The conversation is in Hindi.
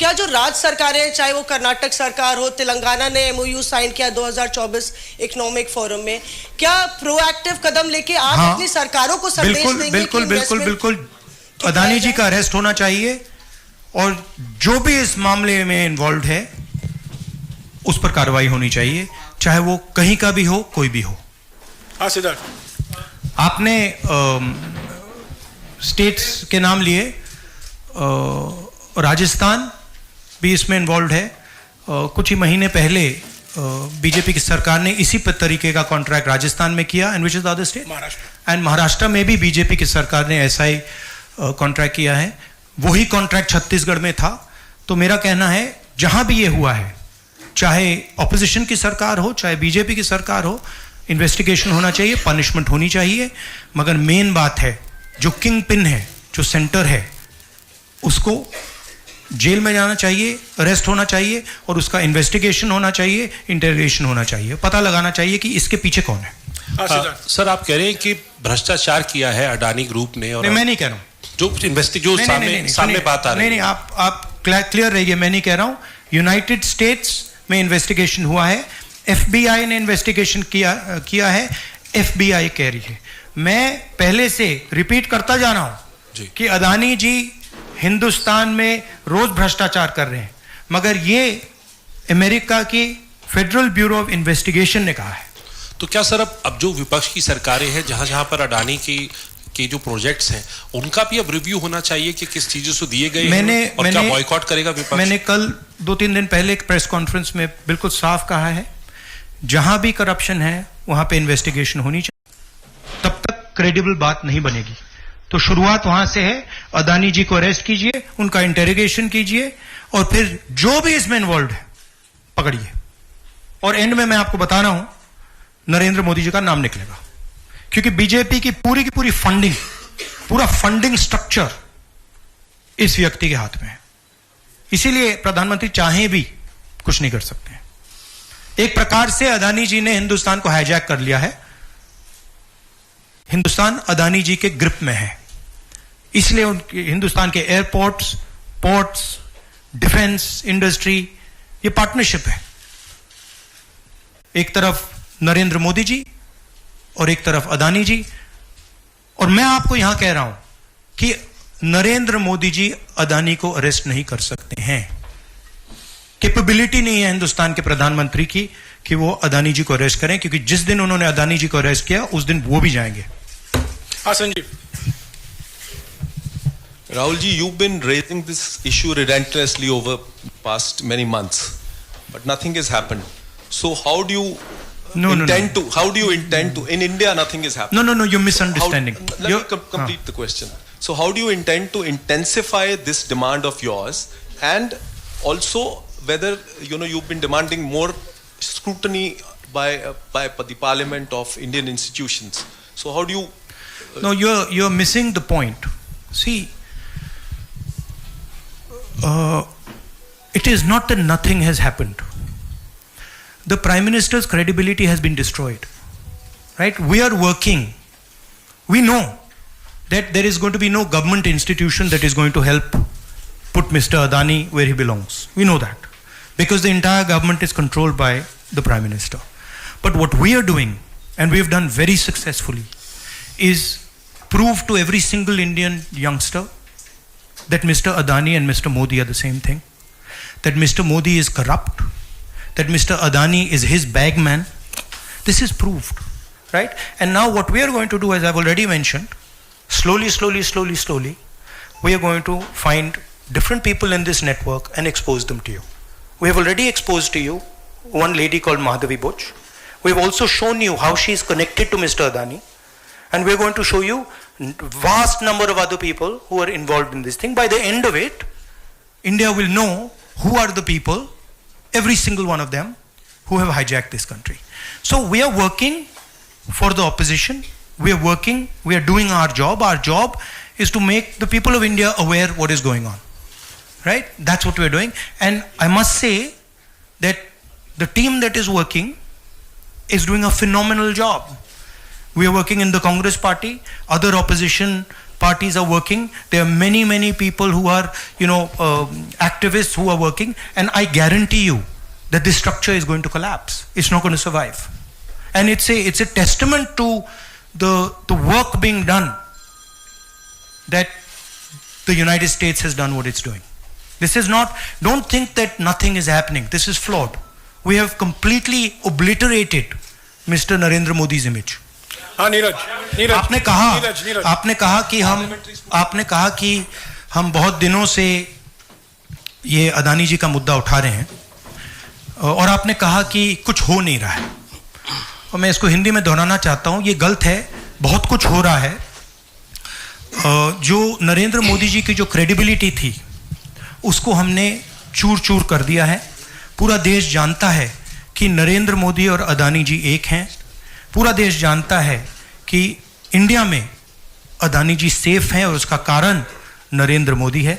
क्या जो राज्य सरकारें, चाहे वो कर्नाटक सरकार हो, तेलंगाना ने एमओयू साइन किया 2024 इकोनॉमिक फोरम में, क्या प्रोएक्टिव कदम लेके आप अपनी सरकारों को संदेश देंगे? बिल्कुल अदानी जी का अरेस्ट होना चाहिए और जो भी इस मामले में इन्वॉल्व है उस पर कार्रवाई होनी चाहिए, चाहे वो कहीं का भी हो, कोई भी हो। हाँ सिद्धार्थ, आपने स्टेट्स के नाम लिए, राजस्थान भी इसमें इन्वॉल्व है। कुछ ही महीने पहले बीजेपी की सरकार ने इसी तरीके का कॉन्ट्रैक्ट राजस्थान में किया, and which is the other state, Maharashtra में भी बीजेपी की सरकार ने ऐसा ही कॉन्ट्रैक्ट किया है। वही कॉन्ट्रैक्ट छत्तीसगढ़ में था। तो मेरा कहना है जहां भी ये हुआ है, चाहे ऑपोजिशन की सरकार हो, चाहे बीजेपी की सरकार हो, इन्वेस्टिगेशन होना चाहिए, पनिशमेंट होनी चाहिए। मगर मेन बात है, जो किंग पिन है, जो सेंटर है, उसको जेल में जाना चाहिए, अरेस्ट होना चाहिए और उसका इन्वेस्टिगेशन होना चाहिए, इंटरोगेशन होना चाहिए, पता लगाना चाहिए कि इसके पीछे कौन है। सर, आप कह रहे हैं कि भ्रष्टाचार किया है अडानी ग्रुप ने, और मैं नहीं कह रहा हूं, जो सामने बात आ रही है। नहीं, आप क्लियर रहिए, मैं नहीं कह रहा हूं। यूनाइटेड स्टेट्स में इन्वेस्टिगेशन हुआ है, एफबीआई ने इन्वेस्टिगेशन किया है, एफबीआई कह रही है। मैं पहले से रिपीट करता जा रहा हूं कि अदानी जी हिंदुस्तान में रोज भ्रष्टाचार कर रहे हैं, मगर ये अमेरिका की फेडरल ब्यूरो ऑफ इन्वेस्टिगेशन ने कहा है। तो क्या सर, अब जो विपक्ष की सरकारें हैं, जहां पर अडानी की जो प्रोजेक्ट्स हैं, उनका भी अब रिव्यू होना चाहिए कि किस चीजों से दिए गए हैं और क्या बॉयकॉट करेगा विपक्ष? मैंने कल 2-3 दिन पहले एक प्रेस कॉन्फ्रेंस में बिल्कुल साफ कहा है, जहां भी करप्शन है वहां पे इन्वेस्टिगेशन होनी चाहिए, तब तक क्रेडिबल बात नहीं बनेगी। तो शुरुआत वहां से है, अदानी जी को अरेस्ट कीजिए, उनका इंटेरोगेशन कीजिए और फिर जो भी इसमें इन्वॉल्व है पकड़िए। और एंड में मैं आपको बता रहा हूं, नरेंद्र मोदी जी का नाम निकलेगा, क्योंकि बीजेपी की पूरी फंडिंग, पूरा फंडिंग स्ट्रक्चर इस व्यक्ति के हाथ में है। इसीलिए प्रधानमंत्री चाहे भी कुछ नहीं कर सकते हैं। एक प्रकार से अदानी जी ने हिंदुस्तान को हाईजैक कर लिया है, हिंदुस्तान अदानी जी के ग्रिप में है। इसलिए उनके हिंदुस्तान के एयरपोर्ट्स, पोर्ट्स, डिफेंस इंडस्ट्री, ये पार्टनरशिप है। एक तरफ नरेंद्र मोदी जी और एक तरफ अदानी जी। और मैं आपको यहां कह रहा हूं कि नरेंद्र मोदी जी अदानी को अरेस्ट नहीं कर सकते हैं। कैपेबिलिटी नहीं है हिंदुस्तान के प्रधानमंत्री की कि वो अदानी जी को अरेस्ट करें, क्योंकि जिस दिन उन्होंने अदानी जी को अरेस्ट किया उस दिन वो भी जाएंगे। हाँ Sanjeev. Rahul ji, you've been raising this issue relentlessly over past many months, but nothing has happened. So how do you intend to? How do you intend to? In India, nothing is happening. No, you're misunderstanding. Let me complete the question. So how do you intend to intensify this demand of yours, and also whether you've been demanding more scrutiny by the Parliament of Indian institutions? So how do you? No, you're missing the point. See, it is not that nothing has happened. The Prime Minister's credibility has been destroyed. Right? We are working. We know that there is going to be no government institution that is going to help put Mr. Adani where he belongs. We know that. Because the entire government is controlled by the Prime Minister. But what we are doing, and we have done very successfully, is prove to every single Indian youngster that Mr. Adani and Mr. Modi are the same thing. That Mr. Modi is corrupt. That Mr. Adani is his bagman. This is proved. Right? And now what we are going to do, as I've already mentioned, slowly, we are going to find different people in this network and expose them to you. We have already exposed to you one lady called Madhavi Buch. We have also shown you how she is connected to Mr. Adani. And we are going to show you vast number of other people who are involved in this thing. By the end of it, India will know who are the people, every single one of them, who have hijacked this country. So we are working for the opposition. We are working, we are doing our job. Our job is to make the people of India aware what is going on. Right? That's what we are doing. And I must say that the team that is working is doing a phenomenal job. We are working in the Congress party, other opposition parties are working. There are many people who are, activists who are working, and I guarantee you that this structure is going to collapse. It's not going to survive. And it's a testament to the work being done that the United States has done what it's doing. This is not, don't think that nothing is happening. This is flawed. We have completely obliterated Mr. Narendra Modi's image. हाँ नीरज आपने कहा कि हम बहुत दिनों से ये अदानी जी का मुद्दा उठा रहे हैं और आपने कहा कि कुछ हो नहीं रहा है, और मैं इसको हिंदी में दोहराना चाहता हूँ, ये गलत है। बहुत कुछ हो रहा है। जो नरेंद्र मोदी जी की जो क्रेडिबिलिटी थी उसको हमने चूर चूर कर दिया है। पूरा देश जानता है कि नरेंद्र मोदी और अदानी जी एक हैं। पूरा देश जानता है कि इंडिया में अदानी जी सेफ हैं और उसका कारण नरेंद्र मोदी है।